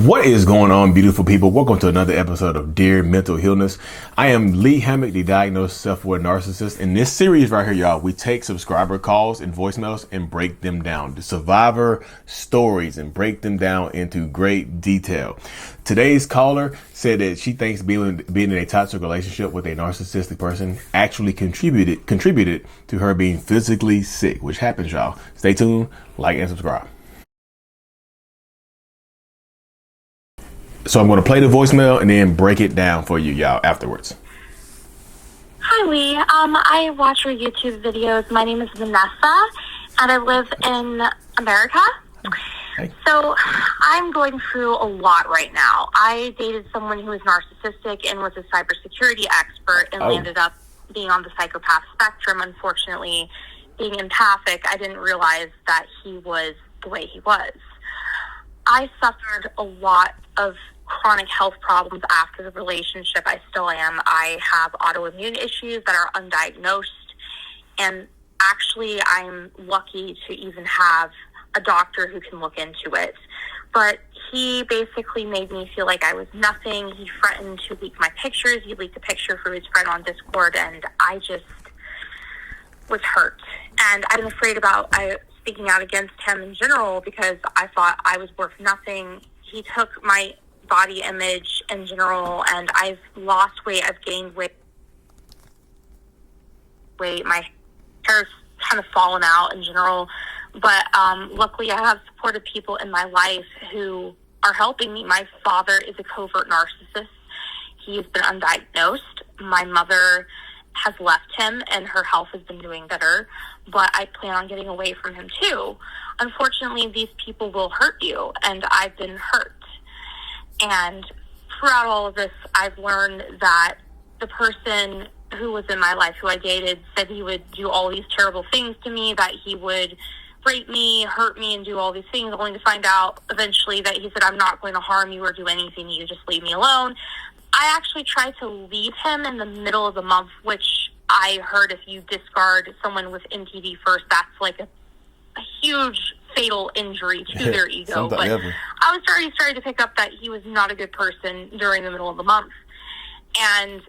What is going on, beautiful people? Welcome to another episode of Dear Mental Healness. I am Lee Hammock, the diagnosed self-aware narcissist. In this series right here, y'all, we take subscriber calls and voicemails and break them down, the survivor stories, and break them down into great detail. Today's caller said that she thinks being in a toxic relationship with a narcissistic person actually contributed to her being physically sick, which happens, y'all. Stay tuned, like, and subscribe. So I'm going to play the voicemail and then break it down for you, y'all, afterwards. Hi, Lee. I watch your YouTube videos. My name is Vanessa, and I live in America. Hey. So I'm going through a lot right now. I dated someone who was narcissistic and was a cybersecurity expert and landed up being on the psychopath spectrum. Unfortunately, being empathic, I didn't realize that he was the way he was. I suffered a lot of chronic health problems after the relationship. I still am. I have autoimmune issues that are undiagnosed, and actually I'm lucky to even have a doctor who can look into it. But he basically made me feel like I was nothing. He threatened to leak my pictures. He leaked a picture for his friend on Discord, and I just was hurt. And I've been afraid about speaking out against him in general because I thought I was worth nothing. He took my body image in general, and I've lost weight. I've gained weight. My hair's kind of fallen out in general. But luckily, I have supportive people in my life who are helping me. My father is a covert narcissist. He's been undiagnosed. My mother has left him, and her health has been doing better. But I plan on getting away from him, too. Unfortunately, these people will hurt you, and I've been hurt. And throughout all of this, I've learned that the person who was in my life, who I dated, said he would do all these terrible things to me, that he would rape me, hurt me, and do all these things, only to find out eventually that he said, I'm not going to harm you or do anything, you just leave me alone. I actually tried to leave him in the middle of the month, which I heard if you discard someone with MTD first, that's like a huge fatal injury to their ego. But I was already starting to pick up that he was not a good person during the middle of the month. And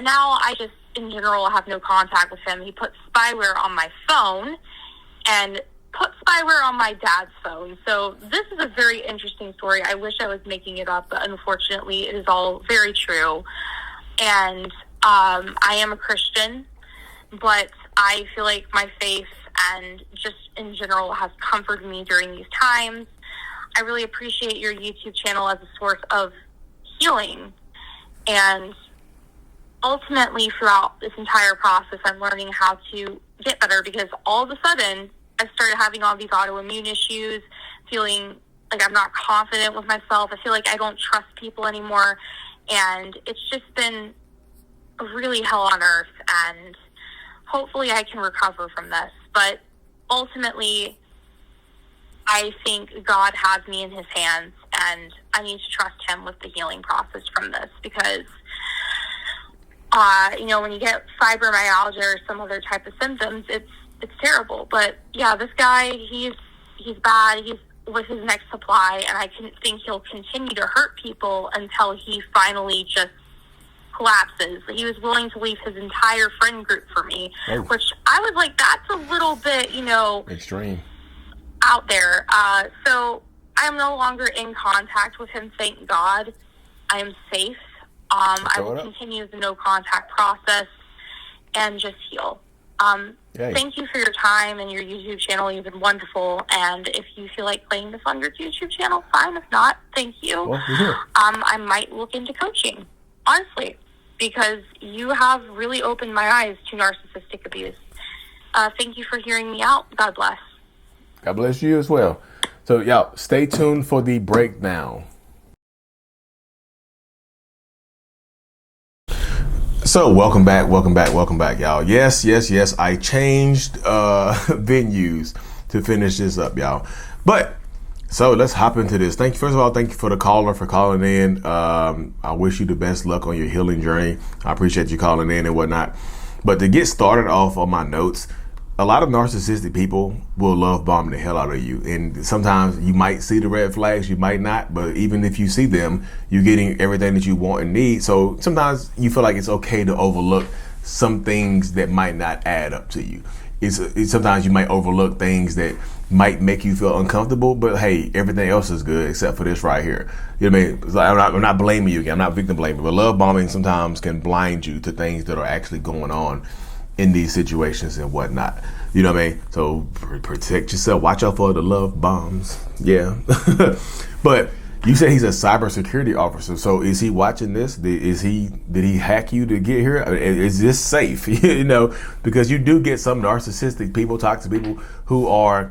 now I just, in general, have no contact with him. He put spyware on my phone and put spyware on my dad's phone. So this is a very interesting story. I wish I was making it up, but unfortunately it is all very true. And I am a Christian, but I feel like my faith and just in general has comforted me during these times. I really appreciate your YouTube channel as a source of healing. And ultimately, throughout this entire process, I'm learning how to get better because all of a sudden, I started having all these autoimmune issues, feeling like I'm not confident with myself. I feel like I don't trust people anymore. And it's just been really hell on earth. And hopefully I can recover from this. But ultimately, I think God has me in his hands, and I need to trust him with the healing process from this because, when you get fibromyalgia or some other type of symptoms, it's terrible. But yeah, this guy, he's bad. He's with his next supply, and I think he'll continue to hurt people until he finally just collapses. He was willing to leave his entire friend group for me, which I was like, that's a little bit, extreme out there. So I'm no longer in contact with him, thank God. I am safe. I will continue the no contact process and just heal. Thank you for your time and your YouTube channel. You've been wonderful. And if you feel like playing this on your YouTube channel, fine. If not, thank you. Well, yeah. I might look into coaching, honestly, because you have really opened my eyes to narcissistic abuse. Thank you for hearing me out. God bless. God bless you as well. So, y'all, stay tuned for the breakdown. So welcome back, y'all. Yes, I changed venues to finish this up, y'all. But so let's hop into this. Thank you for the caller for calling in. I wish you the best luck on your healing journey. I appreciate you calling in and whatnot. But to get started off on my notes, a lot of narcissistic people will love bomb the hell out of you. And sometimes you might see the red flags, you might not, but even if you see them, you're getting everything that you want and need. So sometimes you feel like it's okay to overlook some things that might not add up to you. It's sometimes you might overlook things that might make you feel uncomfortable, but hey, everything else is good except for this right here. You know what I mean? It's like, I'm not blaming you again. I'm not victim blaming, but love bombing sometimes can blind you to things that are actually going on in these situations and whatnot. You know what I mean? So protect yourself. Watch out for the love bombs. Yeah. But you said he's a cybersecurity officer. So is he watching this? Did he hack you to get here? Is this safe? You know, because you do get some narcissistic people, toxic people who are,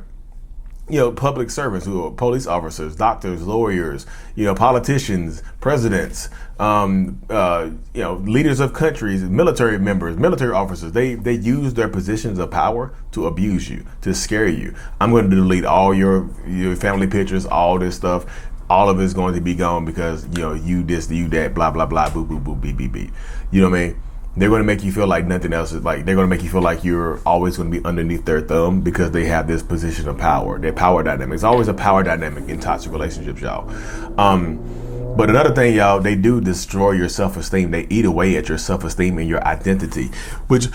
you know, public servants, who are police officers, doctors, lawyers, you know, politicians, presidents, you know, leaders of countries, military members, military officers. They use their positions of power to abuse you, to scare you. I'm going to delete all your family pictures, all this stuff. All of it's going to be gone because, you know, you this, you that, blah, blah, blah, boo, boo, boo, beep, beep, beep. You know what I mean? They're going to make you feel like nothing else is like, they're going to make you feel like you're always going to be underneath their thumb because they have this position of power, their power dynamic. It's always a power dynamic in toxic relationships, y'all. But another thing, y'all, they do destroy your self-esteem. They eat away at your self-esteem and your identity, which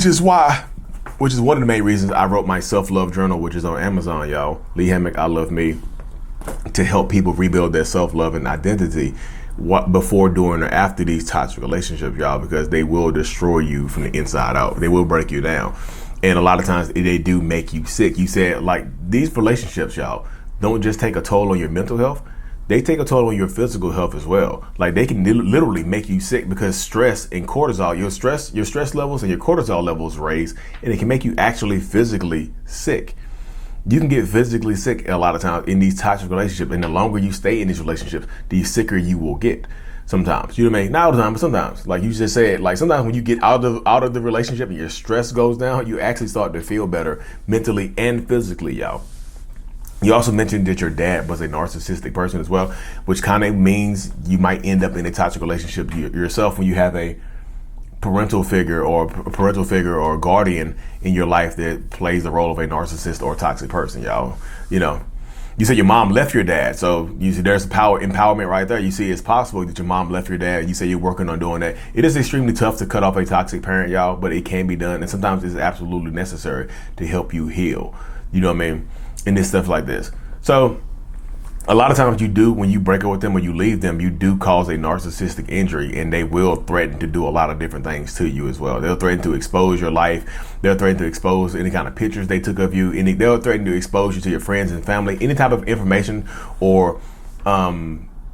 is one of the main reasons I wrote my self-love journal, which is on Amazon, y'all. Lee Hammock, I Love Me, to help people rebuild their self-love and identity before, during, or after these toxic relationships, y'all, because they will destroy you from the inside out. They will break you down. And a lot of times they do make you sick. You said, like, these relationships, y'all, don't just take a toll on your mental health. They take a toll on your physical health as well. Like, they can literally make you sick because stress and cortisol, your stress levels and your cortisol levels raise, and it can make you actually physically sick. You can get physically sick a lot of times in these toxic relationships, and the longer you stay in these relationships, the sicker you will get. Sometimes, you know what I mean? Not all the time, but sometimes. Like you just said, like sometimes when you get out of the relationship and your stress goes down, you actually start to feel better mentally and physically, y'all. You also mentioned that your dad was a narcissistic person as well, which kind of means you might end up in a toxic relationship yourself when you have a parental figure or guardian in your life that plays the role of a narcissist or a toxic person, y'all. You know, you said your mom left your dad, so you see there's power empowerment right there. You see it's possible that your mom left your dad. You say you're working on doing that. It is extremely tough to cut off a toxic parent, y'all, but it can be done, and sometimes it's absolutely necessary to help you heal. You know what I mean? And this stuff like this. So a lot of times when you break up with them or you leave them, you do cause a narcissistic injury, and they will threaten to do a lot of different things to you as well. They'll threaten to expose your life. They'll threaten to expose any kind of pictures they took of you. They'll threaten to expose you to your friends and family. Any type of information or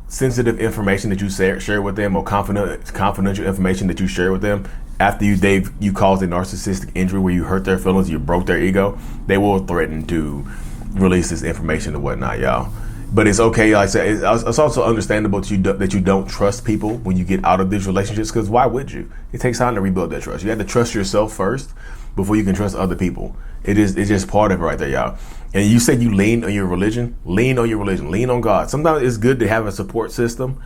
sensitive information that you share with them, or confidential information that you share with them, after you caused a narcissistic injury where you hurt their feelings, you broke their ego, they will threaten to release this information and whatnot, y'all. But it's okay, like I said, it's also understandable that you don't trust people when you get out of these relationships, because why would you? It takes time to rebuild that trust. You have to trust yourself first before you can trust other people. It's just part of it right there, y'all. And you said you lean on your religion. Lean on your religion. Lean on God. Sometimes it's good to have a support system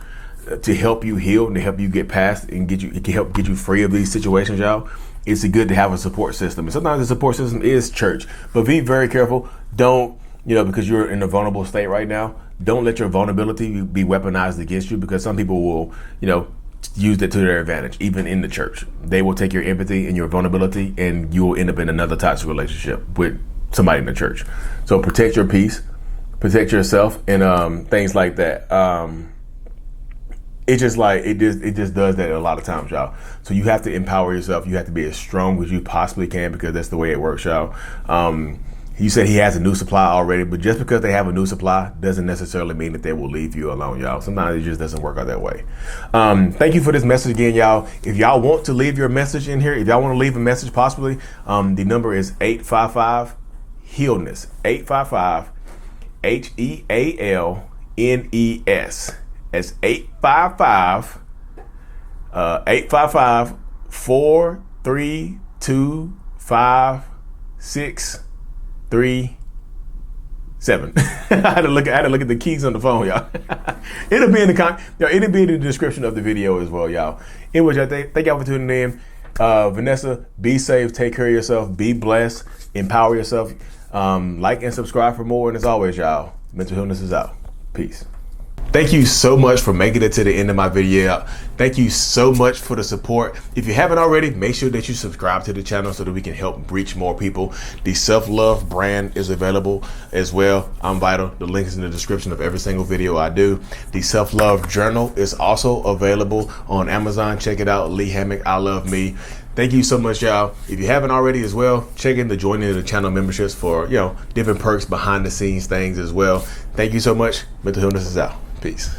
to help you heal and to help you get past and it can help get you free of these situations, y'all. It's good to have a support system. And sometimes the support system is church. But be very careful. Don't, because you're in a vulnerable state right now, don't let your vulnerability be weaponized against you, because some people will, use that to their advantage, even in the church. They will take your empathy and your vulnerability, and you will end up in another toxic relationship with somebody in the church. So protect your peace, protect yourself, and things like that. It just does that a lot of times, y'all. So you have to empower yourself. You have to be as strong as you possibly can, because that's the way it works, y'all. You said he has a new supply already, but just because they have a new supply doesn't necessarily mean that they will leave you alone, y'all. Sometimes it just doesn't work out that way. Thank you for this message again, y'all. If y'all want to leave your message in here, if y'all want to leave a message possibly, the number is 855-HEALNESS, 855-HEALNES. That's 855-432-5637. I had to look at the keys on the phone, y'all. It'll be in the description of the video as well, y'all. Anyways, thank y'all for tuning in. Vanessa, be safe, take care of yourself, be blessed, empower yourself. Like and subscribe for more. And as always, y'all, Mental Healness is out. Peace. Thank you so much for making it to the end of my video. Thank you so much for the support. If you haven't already, make sure that you subscribe to the channel so that we can help reach more people. The self-love brand is available as well. I'm Vital. The link is in the description of every single video I do. The self-love journal is also available on Amazon. Check it out. Lee Hammock, I Love Me. Thank you so much, y'all. If you haven't already as well, check in the joining the channel memberships for, different perks, behind the scenes things as well. Thank you so much. Mental Healness is out. Peace.